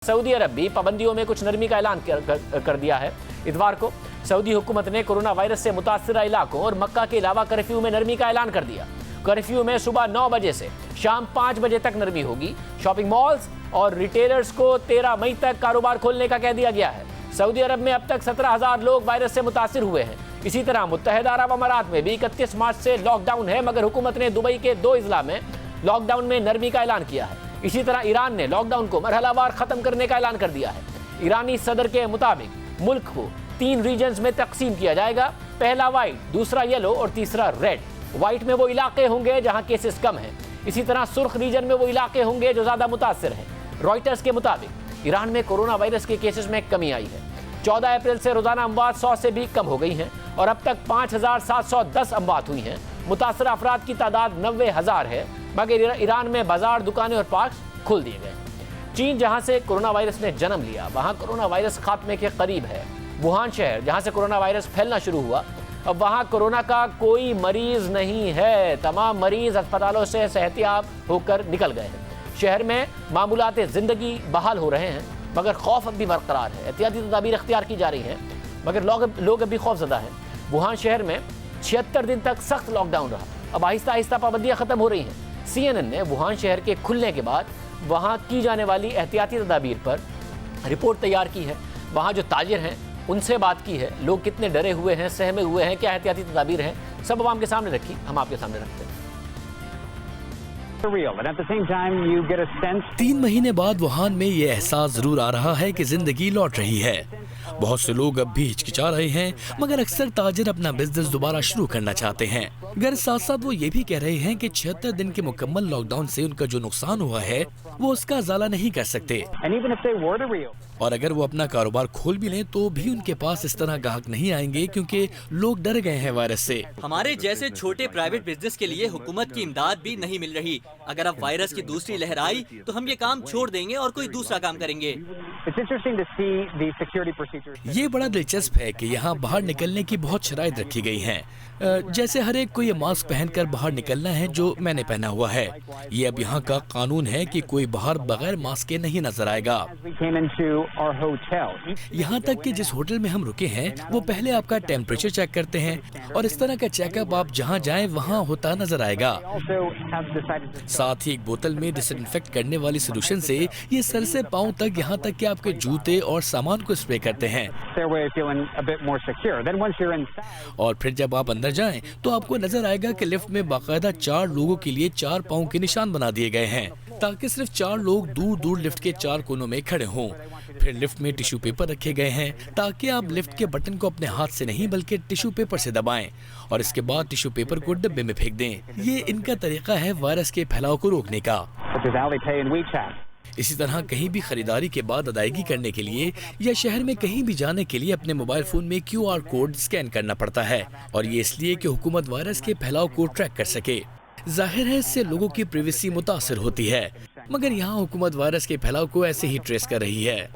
Saudi अरब भी पाबंदियों में कुछ नरमी का ऐलान कर दिया है। इतवार को सऊदी हुकूमत ने कोरोना वायरस से मुतासरा इलाकों और मक्का के अलावा कर्फ्यू में नरमी का ऐलान कर दिया। कर्फ्यू में सुबह 9 बजे से शाम 5 बजे तक नरमी होगी। शॉपिंग मॉल्स और रिटेलर्स को 13 मई तक कारोबार खोलने का कह दिया गया है। सऊदी अरब में अब तक 17,000 लोग वायरस से मुतासिर हुए हैं। इसी तरह मुत्तहिदा अरब अमारात में भी 31 मार्च से लॉकडाउन है, मगर हुकूमत ने दुबई के 2 इजला में लॉकडाउन में नरमी का ऐलान किया है। इसी तरह ईरान ने लॉकडाउन को मरहलावार खत्म करने का ऐलान कर दिया है। ईरानी सदर के मुताबिक मुल्क को 3 रीजन्स में तकसीम किया जाएगा, पहला वाइट, दूसरा येलो और तीसरा रेड। व्हाइट में वो इलाके होंगे जहां केसेस कम हैं। इसी तरह सुर्ख रीजन में वो इलाके होंगे जो ज्यादा मुतासिर हैं। रॉयटर्स के मुताबिक ईरान में कोरोना वायरस के केसेस में कमी आई है। 14 अप्रैल से रोजाना अमवात 100 से भी कम हो गई हैं और अब तक 5,710 अमवात हुई हैं। मुतासर अफराद की तादाद 90,000 है, मगर ईरान में बाजार, दुकानें और पार्क खोल दिए गए। चीन, जहां से कोरोना वायरस ने जन्म लिया, वहां कोरोना वायरस खात्मे के करीब है। वुहान शहर, जहां से कोरोना वायरस फैलना शुरू हुआ, अब वहां कोरोना का कोई मरीज नहीं है। तमाम मरीज अस्पतालों से सेहतियाब होकर निकल गए हैं। शहर में मामूलात जिंदगी बहाल हो रहे हैं, मगर खौफ अब भी बरकरार है। एहतियाती तदाबीर इख्तियार की जा रही हैं, मगर लोग अभी खौफजदा हैं। वुहान शहर में 76 दिन तक सख्त लॉकडाउन रहा। अब आहिस्ता आहिस्ता पाबंदियां खत्म हो रही हैं। CNN ने वुहान शहर के खुलने के बाद वहां की जाने वाली एहतियाती तदाबीर पर रिपोर्ट तैयार की है। वहां जो ताजिर हैं उनसे बात की है। लोग कितने डरे हुए हैं, सहमे हुए हैं, क्या एहतियाती तदाबीर हैं, सब आवाम के सामने रखी, हम आपके सामने रखते हैं। 3 महीने बाद वुहान में ये एहसास जरूर आ रहा है कि जिंदगी लौट रही है। बहुत से लोग अब भी हिचकिचा रहे हैं, मगर अक्सर ताजिर अपना बिजनेस दोबारा शुरू करना चाहते हैं। मगर साथ साथ वो ये भी कह रहे हैं कि 76 दिन के मुकम्मल लॉकडाउन से उनका जो नुकसान हुआ है वो उसका इजाला नहीं कर सकते। और अगर वो अपना कारोबार खोल भी लें तो भी उनके पास इस तरह ग्राहक नहीं आएंगे, क्योंकि लोग डर गए हैं वायरस से। हमारे जैसे छोटे प्राइवेट बिजनेस के लिए हुकूमत की इमदाद भी नहीं मिल रही। अगर अब वायरस की दूसरी लहर आई तो हम ये काम छोड़ देंगे और कोई दूसरा काम करेंगे। ये बड़ा दिलचस्प है कि यहाँ बाहर निकलने की बहुत शराइत रखी गई हैं। जैसे हर एक को ये मास्क पहनकर बाहर निकलना है, जो मैंने पहना हुआ है। ये अब यहाँ का कानून है कि कोई बाहर बगैर मास्क के नहीं नजर आएगा। यहाँ तक कि जिस होटल में हम रुके हैं वो पहले आपका टेम्परेचर चेक करते हैं और इस तरह का चेकअप आप जहाँ जाएं वहाँ होता नजर आएगा। साथ ही एक बोतल में डिसइंफेक्ट करने वाली सोल्यूशन से ये सर से पाँव तक, यहाँ तक कि आपके जूते और सामान को स्प्रे करते हैं। और फिर जब आप अंदर जाएं तो आपको नजर आएगा कि लिफ्ट में बाकायदा 4 लोगों के लिए 4 पाँव के निशान बना दिए गए हैं, ताकि सिर्फ 4 लोग दूर दूर लिफ्ट के 4 कोनों में खड़े हों। फिर लिफ्ट में टिश्यू पेपर रखे गए हैं, ताकि आप लिफ्ट के बटन को अपने हाथ से नहीं बल्कि टिश्यू पेपर से दबाएं और इसके बाद टिश्यू पेपर को डिब्बे में फेंक दें। ये इनका तरीका है वायरस के फैलाव को रोकने का। इसी तरह कहीं भी खरीदारी के बाद अदायगी करने के लिए या शहर में कहीं भी जाने के लिए अपने मोबाइल फोन में QR कोड स्कैन करना पड़ता है, और ये इसलिए कि हुकूमत वायरस के फैलाव को ट्रैक कर सके। जाहिर है इससे लोगों की प्राइवेसी मुतासिर होती है, मगर यहाँ हुकूमत वायरस के फैलाव को ऐसे ही ट्रेस कर रही है।